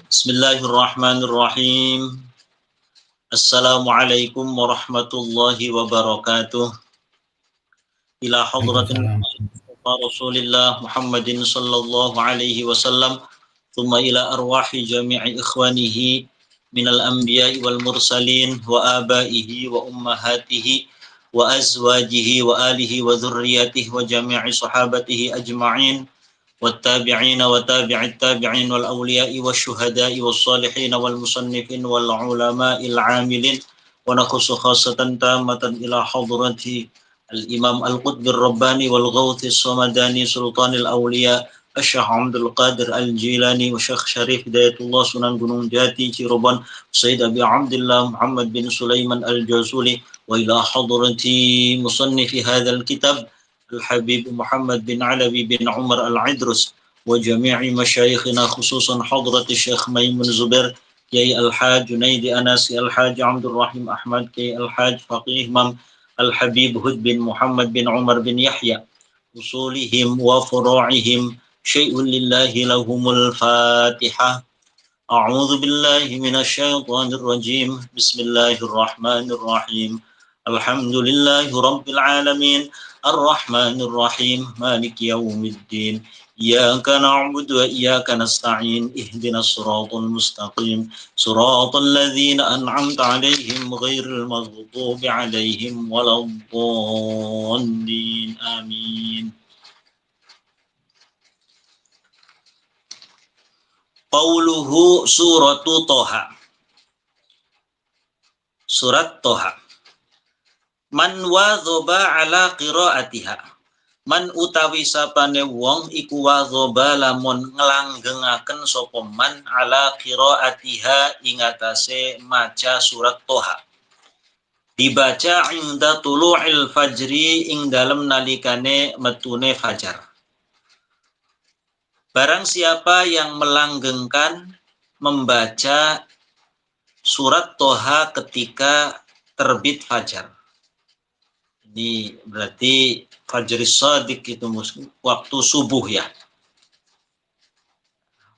Bismillahirrahmanirrahim. Assalamualaikum warahmatullahi wabarakatuh. Ila hadratin Waalaikumsalam. Rasulillah Muhammadin sallallahu alaihi wasallam. Thumma ila arwahi jami'i ikhwanihi minal anbiya'i wal mursalin wa abaihi wa ummahatihi wa azwajihi wa alihi wa dhurriyyatihi wa jami'i sahabatihi ajma'in. والتابعين وتابع التابعين والأولياء والشهداء والصالحين والمصنفين والعلماء العاملين ونخص خاصة تامة إلى حضرة الإمام القطب الرباني والغوث الصمداني سلطان الأولياء الشيخ عبد القادر الجيلاني والشيخ شريف هداية الله سنن gunung jati Cirebon سيد أبي عبد الله محمد بن سليمان الجازولي وإلى حضرة مصنف هذا الكتاب الحبيب محمد بن علوي بن عمر العدرس وجميع مشايخنا خصوصا حضرة الشيخ ميمون زبير كي الحاج جنيد أنس الحاج عبد الرحيم أحمد كي الحاج فقيه مم الحبيب هد بن محمد بن عمر بن يحيى أصولهم وفروعهم شيء لله لهم الفاتحة. أعوذ بالله من الشيطان الرجيم بسم الله الرحمن الرحيم الحمد لله رب العالمين الرحمن الرحيم مالك يوم الدين إياك نعبد وإياك نستعين اهدنا الصراط المستقيم صراط الذين أنعمت عليهم غير المغضوب عليهم ولا الضالين آمين. Qauluhu suratu Toha. Surat Toha. Man wadhoba ala qiraatiha. Man utawi sapane wong iku wadhoba lamun ngelanggengaken sapa man ala qiraatiha ing atase maca surat Toha. Dibaca inda tulu'il fajri ing dalem nalikane metune fajar. Barang siapa yang melanggengkan membaca surat Toha ketika terbit fajar. Ini berarti Fajris Shadiq itu waktu subuh ya.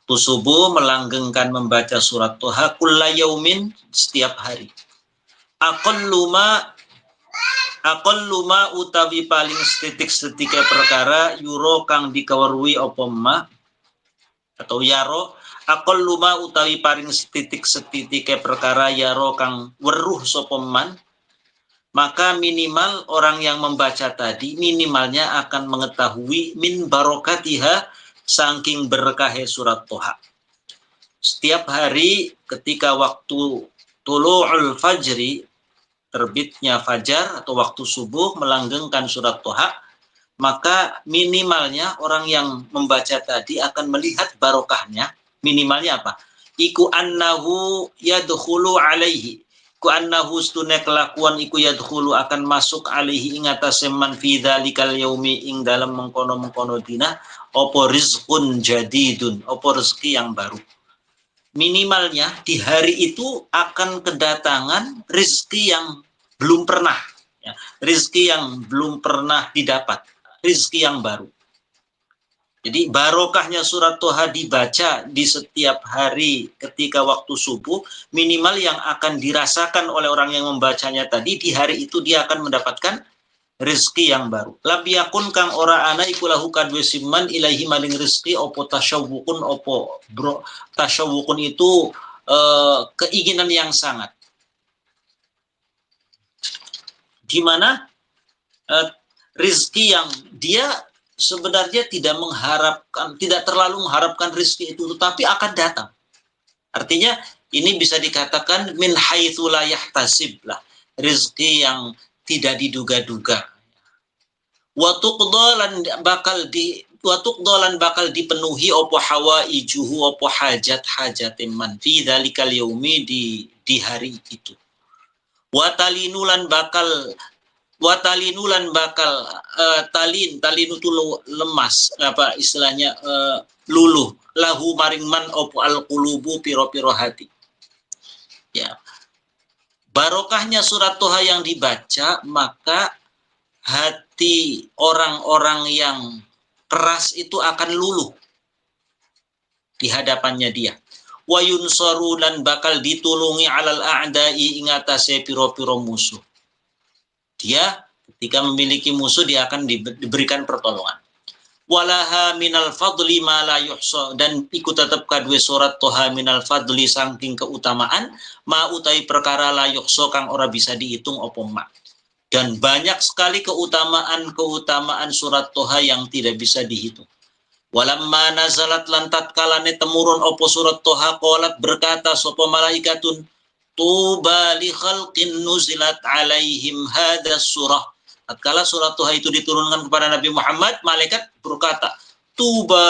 Waktu subuh melanggengkan membaca surat Toha kulla yaumin setiap hari. Aqalluma utawi paling setik-setike perkara yuro kang dikaweruhi apa ma atau yaro aqalluma utawi paring setitik-setike perkara yaro kang weruh sapa man, maka minimal orang yang membaca tadi minimalnya akan mengetahui min barokatiha saking berkahe surat Toha. Setiap hari ketika waktu tulu'ul fajri, terbitnya fajar atau waktu subuh melanggengkan surat Toha, maka minimalnya orang yang membaca tadi akan melihat barokahnya. Minimalnya apa? Iku annahu yadkhulu alaihi. Ku annahu stune kelakuan iku yadkhulu akan masuk alaihi ing atase man fi dzalikal yaumi ing dalam mengkono-mengkono dina apa rizqun jadidun, apa rezeki yang baru. Minimalnya di hari itu akan kedatangan rezeki yang belum pernah, ya, rezeki yang belum pernah didapat, rezeki yang baru. Jadi barokahnya surat Toha dibaca di setiap hari ketika waktu subuh, minimal yang akan dirasakan oleh orang yang membacanya tadi, di hari itu dia akan mendapatkan rezeki yang baru. Labiyakun kang ora ana iku lahu kadwe siman ilahi maling rezeki opo tasyawukun opo bro. Tasyawukun itu keinginan yang sangat. Di mana rezeki yang dia sebenarnya tidak terlalu mengharapkan rezeki itu, tetapi akan datang. Artinya ini bisa dikatakan min haitsu la yahtasib lah, rezeki yang tidak diduga-duga. Wa tuqdalan bakal dipenuhi opo hawaijuhu opo hajat-hajat man fi dzalikal yaumi di hari itu. Watalinulan bakal talin itu lemas, apa istilahnya, luluh lahu maring man opo alqulubu piro-piro hati. Ya. Barokahnya surat Toha yang dibaca, maka hati orang-orang yang keras itu akan luluh di hadapannya dia. wa yunsaru lan bakal ditulungi alal a'dai ing atase piro-piro musuh. Dia ketika memiliki musuh dia akan diberikan pertolongan. Walaha minal fadli ma la yuhsa, dan iku tetep kadue surat Toha minal fadli saking keutamaan ma utai perkara la yuhsa kang ora bisa dihitung apa mak. Dan banyak sekali keutamaan surat Toha yang tidak bisa dihitung. Walamma nazalat lantat kalane temurun opo surat Toha qalat berkata sapa malaikatun tuba li khalqin nuzilat alaihim hadas surah. Tatkala surat Toha itu diturunkan kepada Nabi Muhammad, malaikat berkata, tuba,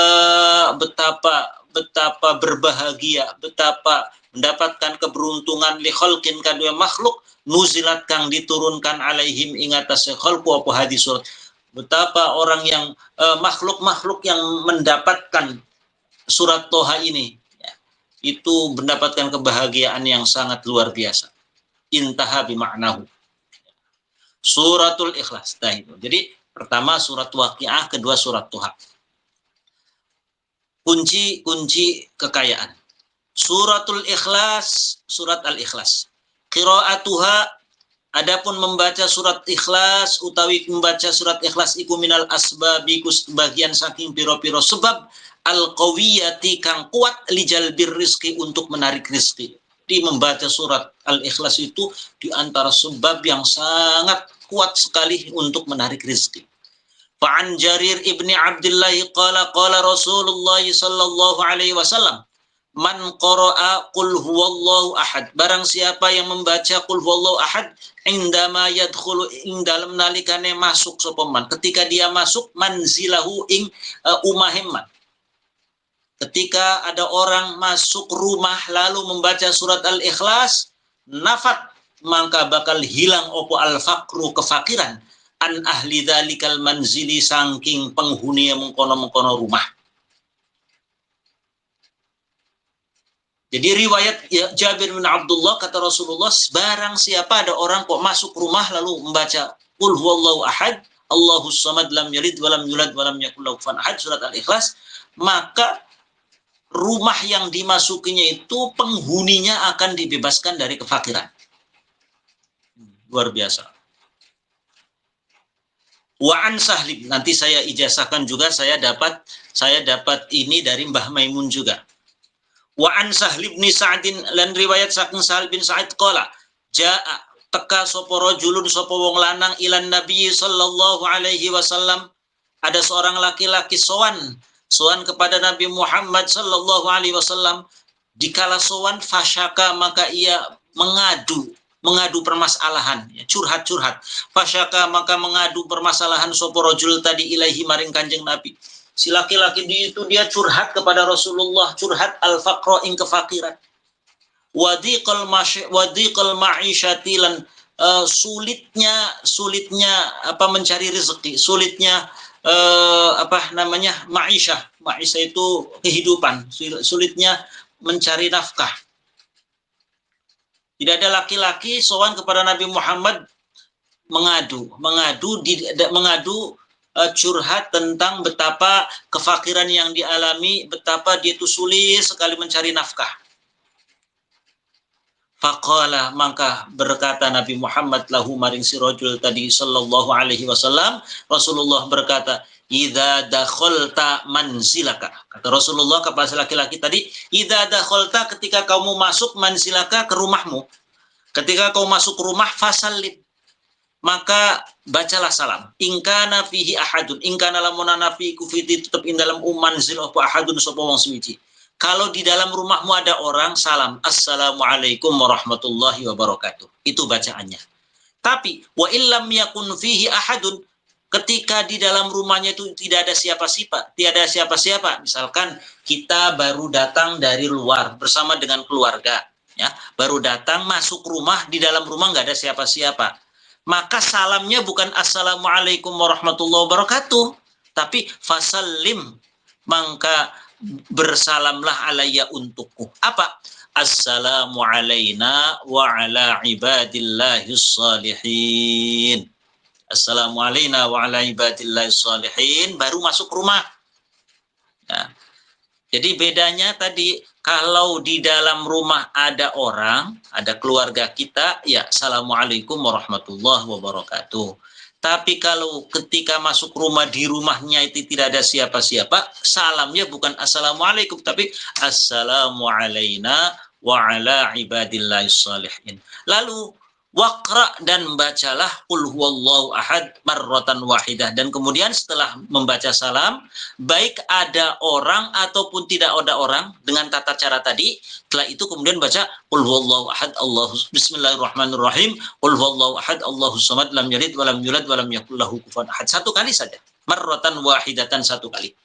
betapa berbahagia, betapa mendapatkan keberuntungan li khalqin kadua makhluk nuzilat kang diturunkan alaihim ingatase khalqu apa hadis surat. Betapa orang yang makhluk-makhluk yang mendapatkan surat Toha ini ya, itu mendapatkan kebahagiaan yang sangat luar biasa. Intaha bimaknahu. Suratul Ikhlas. Nah, itu. Jadi pertama surat Waqiah, kedua surat Toha. Kunci kekayaan. Suratul Ikhlas, surat Al-Ikhlas. Qiraatuha, adapun membaca surat Ikhlas utawi membaca surat Ikhlas iku minal asbabiku bagian saking piro-piro sebab al-qawiyati kang kuat lijalbir rizki untuk menarik rizki. Di membaca surat Al-Ikhlas itu di antara sebab yang sangat kuat sekali untuk menarik rizki. Fa'an Jarir ibni Abdullah qala Rasulullah sallallahu alaihi wasallam man qara'a qul huwallahu ahad, barang siapa yang membaca qul huwallahu ahad indama yadkhulu ing dalam nalikane masuk sapa man, ketika dia masuk manzilahu ing umaheman. Ketika ada orang masuk rumah lalu membaca surat Al-Ikhlas, nafat maka bakal hilang opo al-faqru kefakiran an ahli dzalikal manzili saking penghuni yang mengkono-mengkono rumah. Jadi riwayat Jabir bin Abdullah kata Rasulullah, barang siapa ada orang kok masuk rumah lalu membaca qul huwallahu ahad, Allahus samad lam yalid walam yulad walam yakul lahu kufuwan ahad, surat Al-Ikhlas, maka rumah yang dimasukinya itu penghuninya akan dibebaskan dari kefakiran. Luar biasa. Wa'an Sahlib, nanti saya ijazahkan juga, saya dapat ini dari Mbah Maimun juga. Wa'an Sahlib bin Sa'din, lan riwayat saking Sahal bin Sa'id qala ja'a teka sapa rajulun sapa wong lanang ilan Nabi sallallahu alaihi wasallam, ada seorang laki-laki sowan kepada Nabi Muhammad sallallahu alaihi wasallam. Dikala sowan fasyaka maka ia mengadu permasalahan, ya, curhat. Fasyaka maka mengadu permasalahan sapa rajul tadi ilaihi maring Kanjeng Nabi. Si laki-laki itu dia curhat kepada Rasulullah, curhat al-faqra ing kefakiran. Wadiqal ma'isyati lan sulitnya mencari rezeki, sulitnya ma'isyah itu kehidupan, sulitnya mencari nafkah. Tidak ada laki-laki sowan kepada Nabi Muhammad mengadu curhat tentang betapa kefakiran yang dialami, betapa dia itu sulit sekali mencari nafkah. Faqala, maka berkata Nabi Muhammad lahu maring si rajul tadi sallallahu alaihi wasallam, Rasulullah berkata, idza dakhalta manzilaka. Kata Rasulullah kepada laki-laki tadi, idza dakhalta, ketika kamu masuk manzilaka, ke rumahmu. Ketika kau masuk rumah, fasallim, maka bacalah salam. Ingkana fihi ahadun, ingkana lamunana fi kufiti tetap in dalam manzil apa ahadun sapa wong suci. Kalau di dalam rumahmu ada orang, salam, assalamualaikum warahmatullahi wabarakatuh. Itu bacaannya. Tapi wa illam yakun fihi ahadun, ketika di dalam rumahnya itu tidak ada siapa-siapa, misalkan kita baru datang dari luar bersama dengan keluarga, ya, baru datang masuk rumah, di dalam rumah nggak ada siapa-siapa, maka salamnya bukan assalamualaikum warahmatullahi wabarakatuh, tapi fasallim, maka bersalamlah alayya untukku. Apa? Assalamu alaina wa ala ibadillahis salihin. Assalamu alaina wa ala ibadillahis salihin, baru masuk rumah. Ya. Jadi bedanya tadi Kalau di dalam rumah ada orang, ada keluarga kita, ya assalamualaikum warahmatullahi wabarakatuh. Tapi kalau ketika masuk rumah, di rumahnya itu tidak ada siapa-siapa, salamnya bukan assalamualaikum, tapi assalamu alaina wa ala ibadillahis shalihin. Lalu waqra, dan bacalah qul huwallahu ahad marratan wahidah. Dan kemudian setelah membaca salam, baik ada orang ataupun tidak ada orang, dengan tata cara tadi, setelah itu kemudian baca qul huwallahu ahad Allahu bismillahirrahmanirrahim qul huwallahu ahad Allahus samad lam yalid walam yulad walam yakul lahu kufuwan ahad. Satu kali saja, marratan wahidatan, satu kali.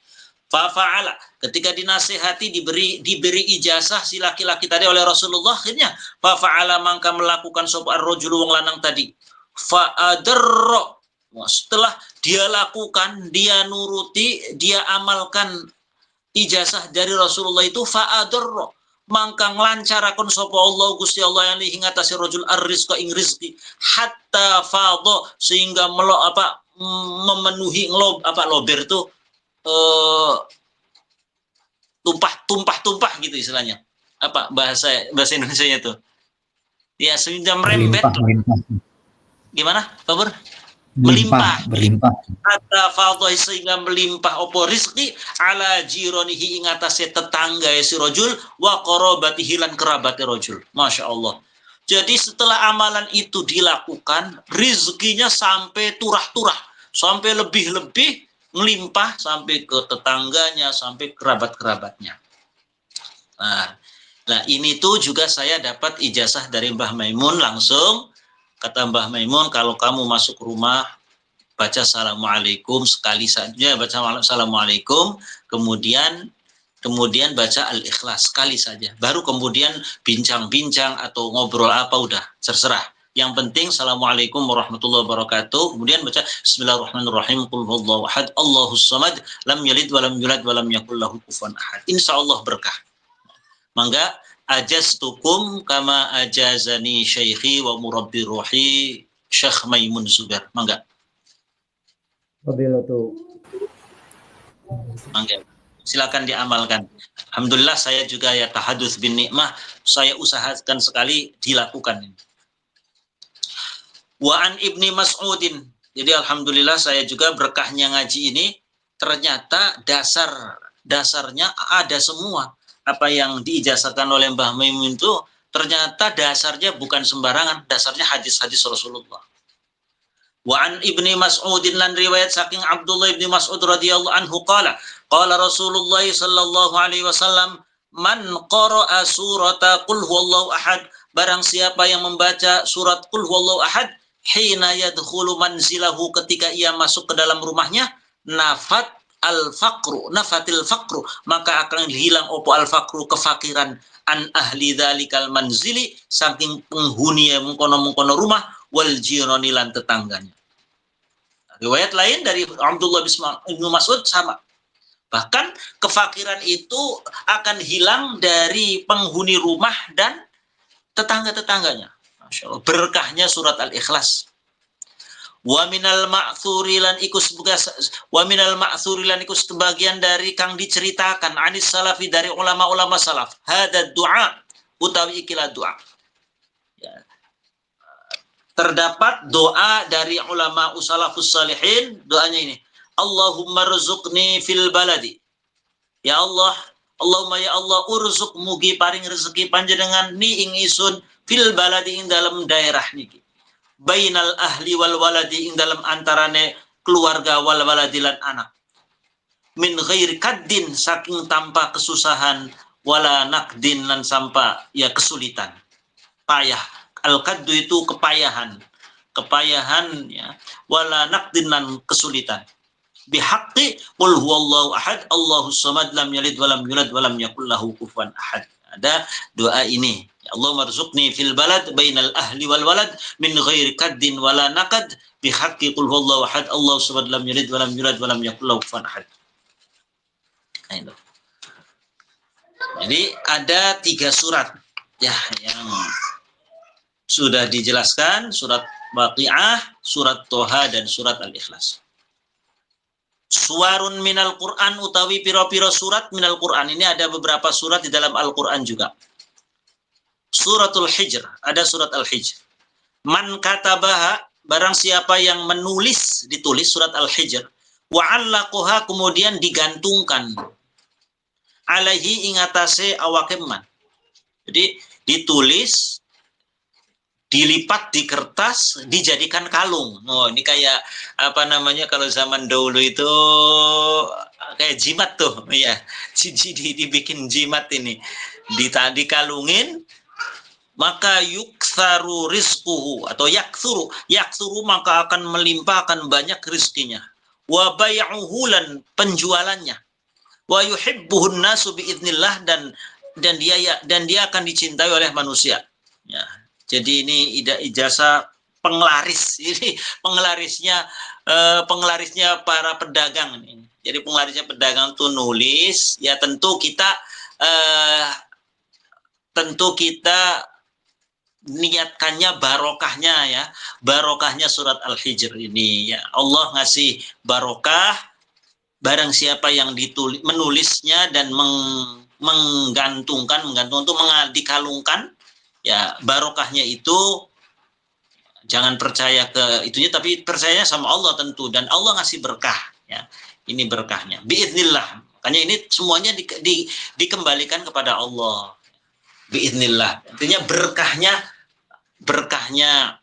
Fa'ala, ketika dinasihati, diberi ijazah si laki-laki tadi oleh Rasulullah, akhirnya fa'ala, mangka melakukan sapa ar-rajulu, wong lanang tadi. Fa'adarra, setelah dia lakukan, dia nuruti, dia amalkan ijazah dari Rasulullah itu, fa'adarra, mangka nglancaraken sapa Allah Gusti Allah yang hingga tasir rajul ar-rizqa ing rizki, hatta fadha, sehingga memenuhi lober tuh, tumpah gitu istilahnya. Apa bahasa Indonesianya tuh? Ya, sehingga merembet. Gimana, Pak Bur? Melimpah. Hatta fadha, sehingga melimpah opo rizki ala jironihi, ing atase tetangga si rajul, wa qarabatihi, lan kerabate rajul. Masya Allah. Jadi setelah amalan itu dilakukan, rizkinya sampai turah-turah, sampai lebih-lebih melimpah, sampai ke tetangganya, sampai kerabat-kerabatnya. Nah, ini tuh juga saya dapat ijazah dari Mbah Maimun langsung. Kata Mbah Maimun, kalau kamu masuk rumah, baca assalamualaikum sekali saja, baca assalamualaikum, kemudian baca al-ikhlas sekali saja. Baru kemudian bincang-bincang atau ngobrol apa, udah terserah. Yang penting assalamualaikum warahmatullahi wabarakatuh. Kemudian baca bismillahirrahmanirrahim qul huwallahu ahad Allahus samad lam yalid walam yulad walam yakul lahu kufuwan ahad. Insyaallah berkah. Mangga ajaztukum kama ajazani syaikhi wa murabbi ruhi Syekh Maimun Zubair. Mangga. Wabillahi. Mangga. Silakan diamalkan. Alhamdulillah saya juga ya tahadduts bin nikmah, saya usahakan sekali dilakukan ini. Wa an Ibni Mas'udin. Jadi alhamdulillah saya juga berkahnya ngaji ini, ternyata dasarnya ada semua. Apa yang diijazahkan oleh Mbah Maimun itu ternyata dasarnya bukan sembarangan, dasarnya hadis-hadis Rasulullah. Wa an Ibni Mas'udin, lan riwayat saking Abdullah ibni Mas'ud radhiyallahu anhu qala Rasulullah sallallahu alaihi wasallam, man qara'a surata qul huwallahu ahad, barang siapa yang membaca surat qul huwallahu ahad, hina yadkhulu manzilahu, ketika ia masuk ke dalam rumahnya, nafatil faqru, maka akan hilang opo al faqru, kefakiran, an ahli dzalikal manzili, saking penghuni yang mengkono-mengkono rumah, wal jirani, lan tetangganya. Riwayat lain dari Abdullah bin Mas'ud sama. Bahkan kefakiran itu akan hilang dari penghuni rumah dan tetangga-tetangganya. Masya Allah, berkahnya surat Al-Ikhlas. Wa minal ma'thuri lan iku sebagian dari kang diceritakan anis salafi, dari ulama-ulama salaf, hada du'a, utawi ikilah doa. Ya. Terdapat doa dari ulama salafus salihin, doanya ini, Allahumma rzuqni fil baladi. Ya Allah, Allahumma ya Allah, urzuk, mugi paring rezeki panjenengan ni ing isun, fil baladi, ing dalam daerah niki, bainal ahli wal waladi, ing dalam antarane keluarga wal waladi lan anak, min ghairi kaddin, saking tanpa kesusahan, wala nakdin, lan sampa ya kesulitan, payah. Al kaddu itu kepayahan ya, wala nakdin, lan kesulitan. Bihaqqi qul huwallahu ahad Allahus samad lam yalid walam yulad walam yakul lahu kufuwan ahad. Ada doa ini, ya Allah marzuqni fil balad bainal ahli wal walad min ghairi kaddin wala naqad bihaqqi qul huwallahu ahad Allahus samad lam yalid walam yulad walam yakul lahu kufuwan ahad. Nah, jadi ada 3 surat ya yang sudah dijelaskan, surat Waqiah, surat Toha, dan surat Al-Ikhlas. Suwarun minal Qur'an utawi piro-piro surat minal Qur'an. Ini ada beberapa surat di dalam Al-Qur'an juga. Suratul Hijr, ada surat Al-Hijr. Man katabaha, barang siapa yang menulis, ditulis surat Al-Hijr, wa'allaqoha, kemudian digantungkan, alaihi ingatase awakeman. Jadi ditulis, dilipat di kertas, dijadikan kalung. Oh, ini kayak apa namanya kalau zaman dahulu itu kayak jimat tuh, ya. Dibikin jimat ini, dikalungin. Maka yuktsaru rizquhu atau yaksuru maka akan melimpah, akan banyak rizkinya. Wa bai'uhu, lan penjualannya. Wa yuhibbuhun nasu biidznillah, dan dia akan dicintai oleh manusia. Ya. Jadi ini ijazah penglaris. Ini penglarisnya para pedagang ini. Jadi penglarisnya pedagang itu nulis, ya tentu kita niatkannya barokahnya surat Al-Hijr ini, ya Allah ngasih barokah barang siapa yang menulisnya dan menggantungkan itu dikalungkan, ya barokahnya itu jangan percaya ke itunya, tapi percayanya sama Allah tentu, dan Allah ngasih berkah, ya ini berkahnya biiznillah. Makanya ini semuanya dikembalikan kepada Allah biiznillah, artinya berkahnya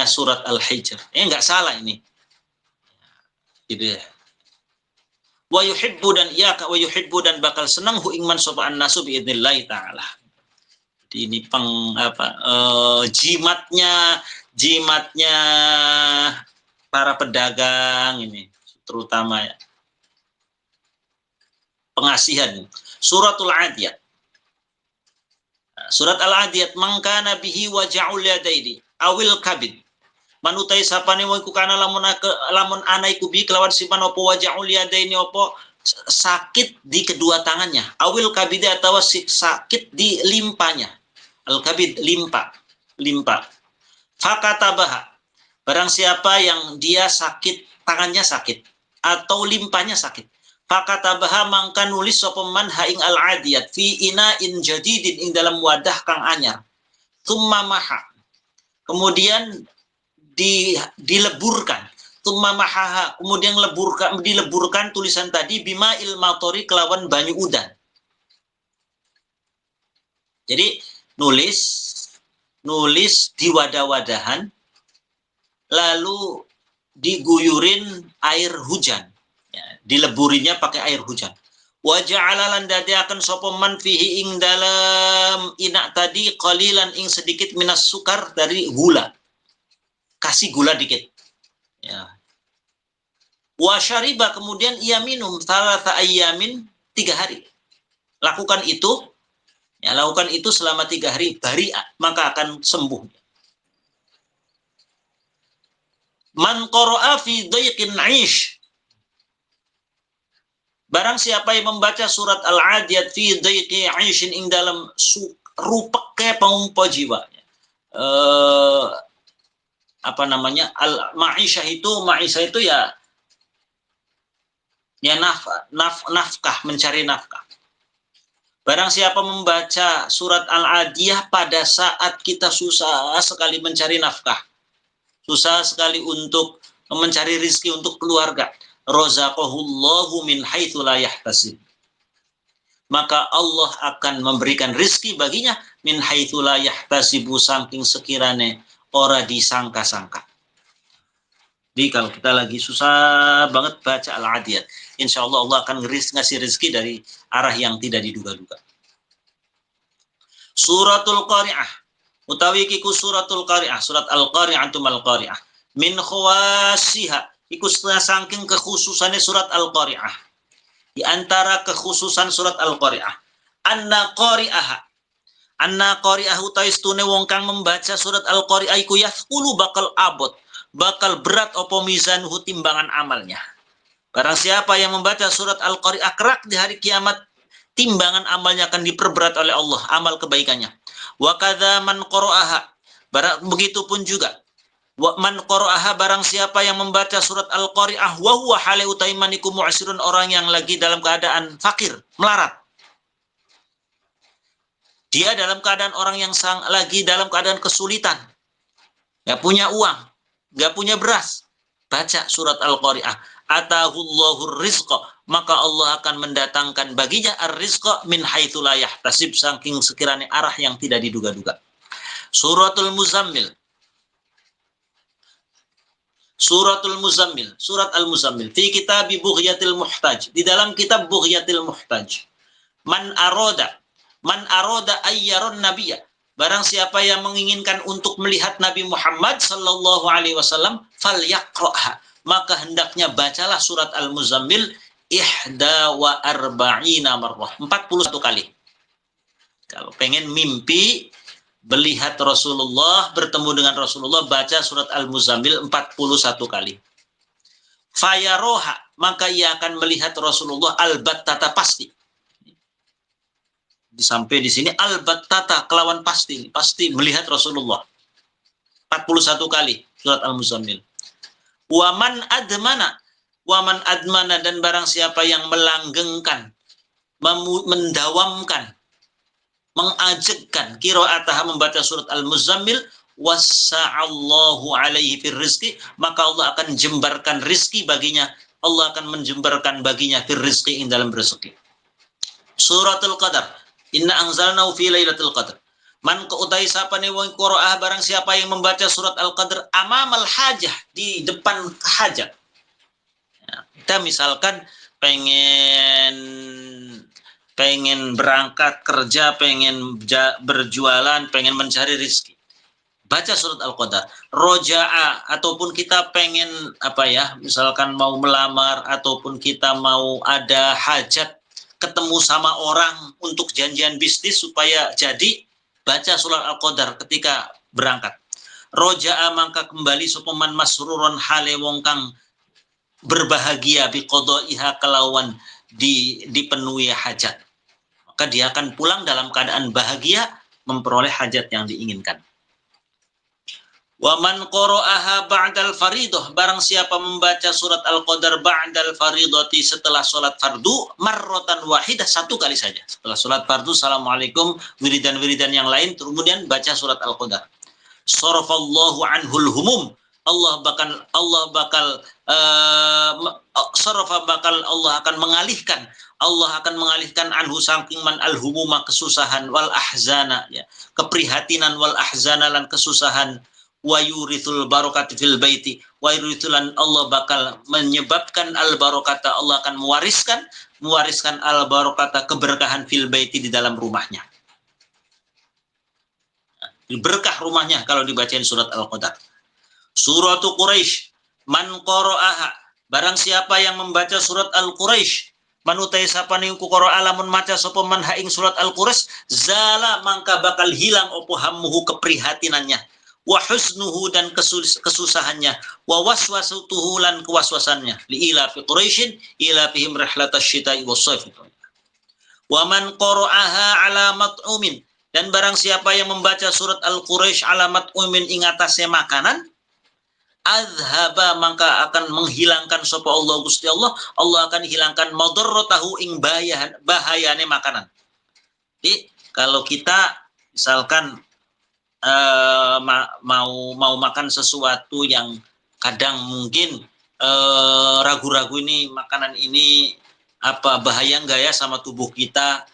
surat Al-Hijr. Nggak salah ini. Gitu ya. Wa yuhibbu dan bakal senang hu ingman sapa an-nasu biiznillah taala. Jadi ini jimatnya para pedagang ini terutama, ya. Pengasihan. Suratul Adiyat. Surat Al-Adiyat, mangkana bihi waja'ul yadaini awil kabid. Manutai sapane wa iku kana lamun ana iku bi kelawan sipan opo waja'ul yadaini opo sakit di kedua tangannya. Awil kabid atau sakit di limpanya. Al-kabid limpa. Fakatabaha. Barang siapa yang dia sakit, tangannya sakit atau limpanya sakit. Fakatabaha mangka nulis sapa man haing al-adiyat fi ina'in jadidin ing dalam wadah kang anyar. Tsumma maha. Kemudian dileburkan. Tsumma mahaha, kemudian dileburkan tulisan tadi bima il matori kelawan banyu udan. Jadi nulis di wadah-wadahan lalu diguyurin air hujan. Ya, dileburinya pakai air hujan. Wa ja'ala lan dadiaken sapa man fihi ing dalam inak tadi qalilan ing sedikit minas sukar dari gula. Kasih gula dikit. Ya. Wa syariba, kemudian ia minum thalatha ayyamin 3 hari. Lakukan itu selama 3 hari, maka akan sembuh. Man qara'a fi dhayqin 'aish. Barang siapa yang membaca surat Al-Adiyat fi dhayqi 'aishin ing dalam rupeke pangumpa jiwa. Ma'isah itu ya nafkah, mencari nafkah. Barang siapa membaca surat Al-Adiyah pada saat kita susah sekali mencari nafkah, susah sekali untuk mencari rizki untuk keluarga, razaqahullahu min haitsu la yahtasib. Maka Allah akan memberikan rizki baginya min haitsu la yahtasibu, saking sekiranya ora disangka-sangka. Jadi kalau kita lagi susah banget baca Al-Adiyat, insya Allah Allah akan ngasih rizki dari arah yang tidak diduga-duga. Suratul Qari'ah, utawi kiku suratul Qari'ah, surat Al-Qari'atum Al-Qari'ah. Min khawasiha, iku saking kekhususannya surat Al-Qari'ah. Di antara kekhususan surat Al-Qari'ah, anna qari'ah utawi stune wong kang membaca surat Al-Qari'ah iku yathqulu bakal berat opo mizanuhu timbangan amalnya. Barang siapa yang membaca surat Al-Qari'ah kerak di hari kiamat, timbangan amalnya akan diperberat oleh Allah, amal kebaikannya. Wa kadza man qara'aha, begitu pun juga Wa man qara'aha barang siapa yang membaca surat Al-Qari'ah wa huwa hale utaimanikum mu'sirun, orang yang lagi dalam keadaan fakir, melarat. Dia dalam keadaan orang yang lagi dalam keadaan kesulitan. Gak punya uang, gak punya beras. Baca surat Al-Qari'ah. Atahullahur rizqa, maka Allah akan mendatangkan baginya ar-rizqa min haitsu la yahtasib, saking sekiranya arah yang tidak diduga-duga. Suratul Muzammil. Suratul Muzammil, surat Al-Muzammil. Fi kitab Bughyatil Muhtaj, di dalam kitab Bughyatil Muhtaj. Man aroda ayyaron nabiyya, barang siapa yang menginginkan untuk melihat Nabi Muhammad sallallahu alaihi wasallam, falyaqra'ha, maka hendaknya bacalah surat Al-Muzammil ihda wa arba'ina marrah, 41 kali. Kalau pengen mimpi melihat Rasulullah, bertemu dengan Rasulullah, baca surat Al-Muzammil 41 kali. Fayaroha, maka ia akan melihat Rasulullah albattata, pasti. Sampai di sini albattata, kelawan pasti melihat Rasulullah. 41 kali surat Al-Muzammil. Waman admana, dan barang siapa yang melanggengkan, mendawamkan, mengajekkan qiraatah, membaca surat Al-Muzammil, wassa'allahu alaihi fir rizqi, maka Allah akan jembarkan rizki baginya. Allah akan menjembarkan baginya fir rizqi, ing dalam rezeki. Suratul Qadar. Inna anzalnahu fi lailatul qadar. Man keutai sapane wong qiraah, barang siapa yang membaca surat Al-Qadar amamal hajah, di depan hajat. Ya, kita misalkan pengen berangkat kerja, pengen berjualan, pengen mencari rezeki. Baca surat Al-Qadar. Roja'a, ataupun kita pengen misalkan mau melamar, ataupun kita mau ada hajat, ketemu sama orang untuk janjian bisnis supaya jadi, baca surat Al-Qadar ketika berangkat. Roja'a, maka kembali sopaman masruron hale wong kang berbahagia biqadaiha, kelawan dipenuhi hajat. Maka dia akan pulang dalam keadaan bahagia, memperoleh hajat yang diinginkan. Wa man qara'aha ba'dal faridah, barang siapa membaca surat Al-Qadar ba'dal faridati, setelah salat fardu, marratan wahidah, satu kali saja. Setelah salat fardu, assalamualaikum, wiridan-wiridan yang lain, kemudian baca surat Al-Qadar. Sarafallahu anhul humum, Allah akan mengalihkan anhu saking man al-humuma, kesusahan, wal ahzana, ya, keprihatinan, wal ahzana, lan kesusahan, wa yurithul barakati fil baiti, wa yurithulan, Allah bakal menyebabkan al barakata, Allah akan mewariskan al barakata, keberkahan, fil baiti, di dalam rumahnya. Berkah rumahnya kalau dibacain surat Al-Qadar. Suratul Quraisy, man qara'aha, barang siapa yang membaca surat Al-Quraisy, manutai sapane ku qara alamun maca sapa man ha ing surat Al-Quraisy, zala, mangka bakal hilang opo hammuhu, keprihatinannya, wa husnuhu, dan kesusahannya, wa waswasutuhu, lan kewaswasannya, li ila fi Quraisyin ila fihim rihlatash syita'i was-shaif. Wa man qara'aha ala mat'umin, dan barang siapa yang membaca surat Al-Quraisy ala mat'umin, ing atase makanan, azhaba, maka akan menghilangkan sapa Allah Gusti Allah, Allah akan hilangkan madarratahu, ing bahayane makanan. Jadi kalau kita misalkan mau makan sesuatu yang kadang mungkin ragu-ragu, ini makanan ini bahaya nggak ya sama tubuh kita,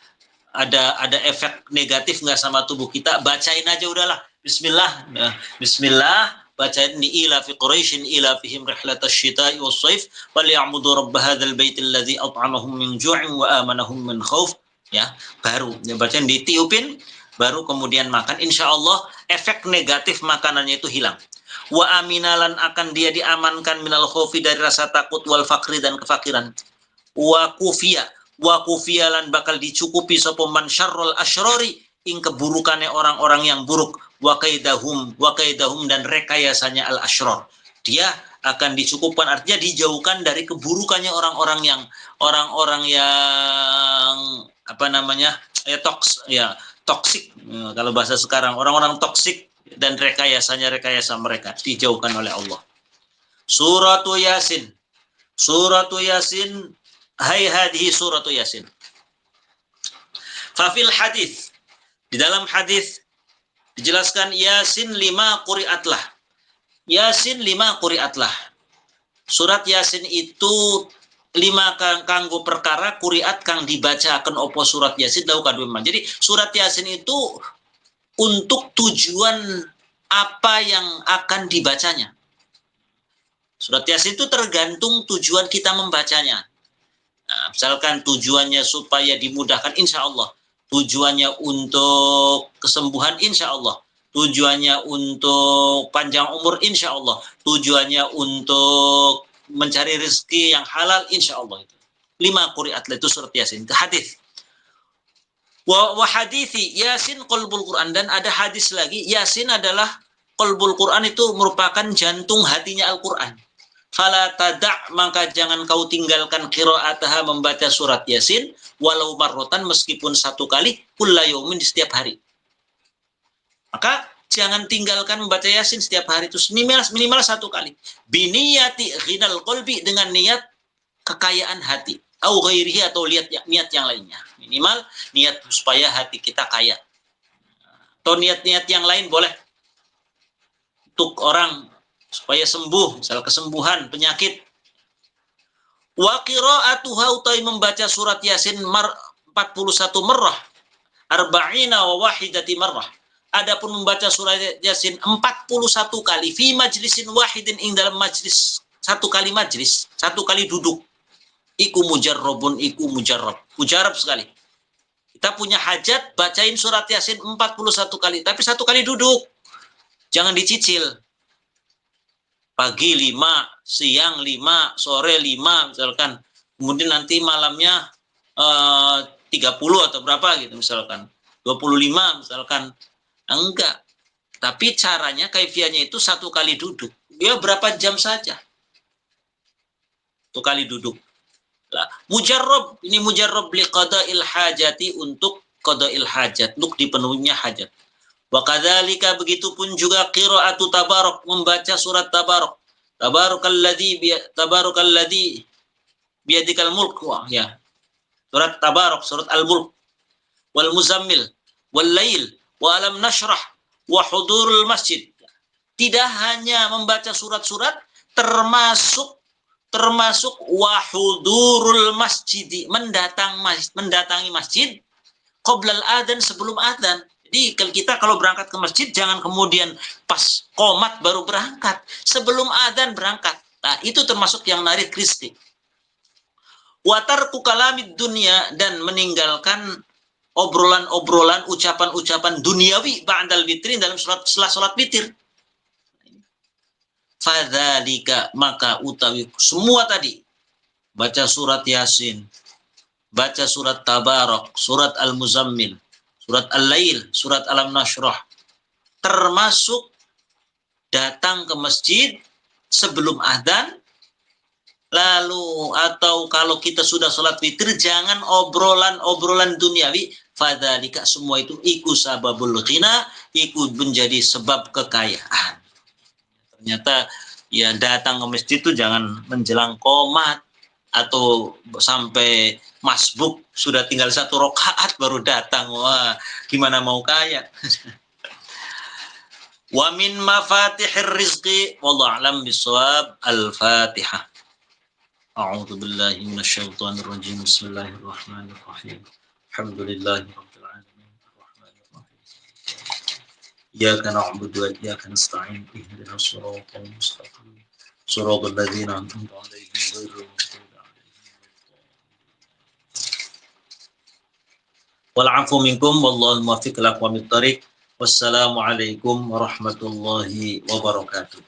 ada efek negatif nggak sama tubuh kita, bacain aja udahlah, bismillah, bacain di ila fi Quraisyin ila fihim rihlatash syita'i was-shaif falya'budu rabb hadzal baitil ladzi at'amahum min ju'in wa amanahum min khauf, ya, baru bacain, ditiupin, baru kemudian makan, insya Allah efek negatif makanannya itu hilang. Wa aminalan, akan dia diamankan, minal khaufi, dari rasa takut, wal fakri, dan kefakiran. Wa kufiyalan, bakal dicukupi sapa man syarrul asyrari, ing keburukannya orang-orang yang buruk, wa kaidahum, dan rekayasanya al asyrar. Dia akan dicukupkan, artinya dijauhkan dari keburukannya orang-orang yang toksik, kalau bahasa sekarang, orang-orang toksik, dan rekayasa mereka dijauhkan oleh Allah. Suratu Yasin. Suratu Yasin, hai hadhihi suratu Yasin. Fafil hadis, di dalam hadis dijelaskan Yasin 5 quri'atlah. Yasin 5 quri'atlah. Surat Yasin itu 5 kanggo perkara quri'at kang dibacakan opo surat Yasin tahu kadua. Jadi surat Yasin itu untuk tujuan apa yang akan dibacanya. Surat Yasin itu tergantung tujuan kita membacanya. Nah, misalkan tujuannya supaya dimudahkan, insya Allah. Tujuannya untuk kesembuhan, insya Allah. Tujuannya untuk panjang umur, insya Allah. Tujuannya untuk mencari rezeki yang halal, insya Allah. 5 quri'at itu surat Yasin. Itu hadis. Wa hadithi Yasin qalbul Quran, dan ada hadis lagi, Yasin adalah qalbul Quran, itu merupakan jantung hatinya Al-Quran. Fala tada', maka jangan kau tinggalkan qira'ataha, membaca surat Yasin, walau marrotan, meskipun 1 kali, kulla yaumin, di setiap hari. Maka jangan tinggalkan membaca Yasin setiap hari, itu minimal 1 kali. Biniyati ghinal qalbi, dengan niat kekayaan hati. Au ghairihi, atau niat yang lainnya. Minimal niat supaya hati kita kaya. Atau niat-niat yang lain boleh. Untuk orang supaya sembuh, misal kesembuhan penyakit. Wa qira'atuha, utai membaca surat Yasin 41 marrah, arba'ina wa wahidati marrah. Adapun membaca surat Yasin 41 kali fi majlisin wahidin, ing dalam majlis, 1 kali majlis, 1 kali duduk. Iku mujarrabun, iku mujarrab sekali. Kita punya hajat, bacain surat Yasin 41 kali, tapi 1 kali duduk. Jangan dicicil. Pagi 5, siang 5, sore 5 misalkan. Kemudian nanti malamnya 30 atau berapa gitu misalkan. 25 misalkan. Enggak. Tapi caranya, kaifiahnya itu 1 kali duduk. Dia berapa jam saja. 1 kali duduk. Nah, mujarrab, ini mujarrab li qada'il hajati, untuk qada'il hajat, untuk dipenuhinya hajat. Wa kadzalika, begitupun juga qira'atu tabarok, membaca surat tabarok. Tabarakalladzi biyadikal mulk, ya. Surat tabarok, surat al-mulk. Wal muzammil, wal lail, wa alam nashrah, wa hudurul masjid. Tidak hanya membaca surat-surat, termasuk wa hudurul masjid, mendatangi masjid qoblal adzan, sebelum adzan. Jadi kalau berangkat ke masjid, jangan kemudian pas qomat baru berangkat. Sebelum adzan berangkat. Nah, itu termasuk yang narik rizki. Wa tarku kalamid dunya, dan meninggalkan obrolan-obrolan, ucapan-ucapan duniawi ba'dal witrin, dalam setelah sholat witir. Fadzalika, maka utawi semua tadi, baca surat Yasin, baca surat Tabarak, surat Al-Muzammil, surat Al-Lail, surat Alam Nashrah, termasuk datang ke masjid sebelum adzan. Lalu atau kalau kita sudah sholat witir, jangan obrolan duniawi. Fadzalika, semua itu iku sababul ghina, iku menjadi sebab kekayaan. Ternyata ya, datang ke masjid itu jangan menjelang qomat atau sampai masbuk, sudah tinggal 1 rakaat baru datang. Wah, gimana mau kaya. Wa min mafatihir rizqi, wallahu a'lam bissawab. Al-Fatihah. A'udzu billahi minasyaitonir rajim. Bismillahirrahmanirrahim. Alhamdulillahirabbil alamin. Arrahmanir rahim. Iyyaka na'budu wa iyyaka nasta'in. Ihdinas siratal mustaqim. Shiratal ladzina an'amta 'alaihim ghairil maghdubi 'alaihim waladdallin. Wal 'afwu minkum wallahul muwaffiq ila aqwamit thoriq. Wassalamualaikum warahmatullahi wabarakatuh.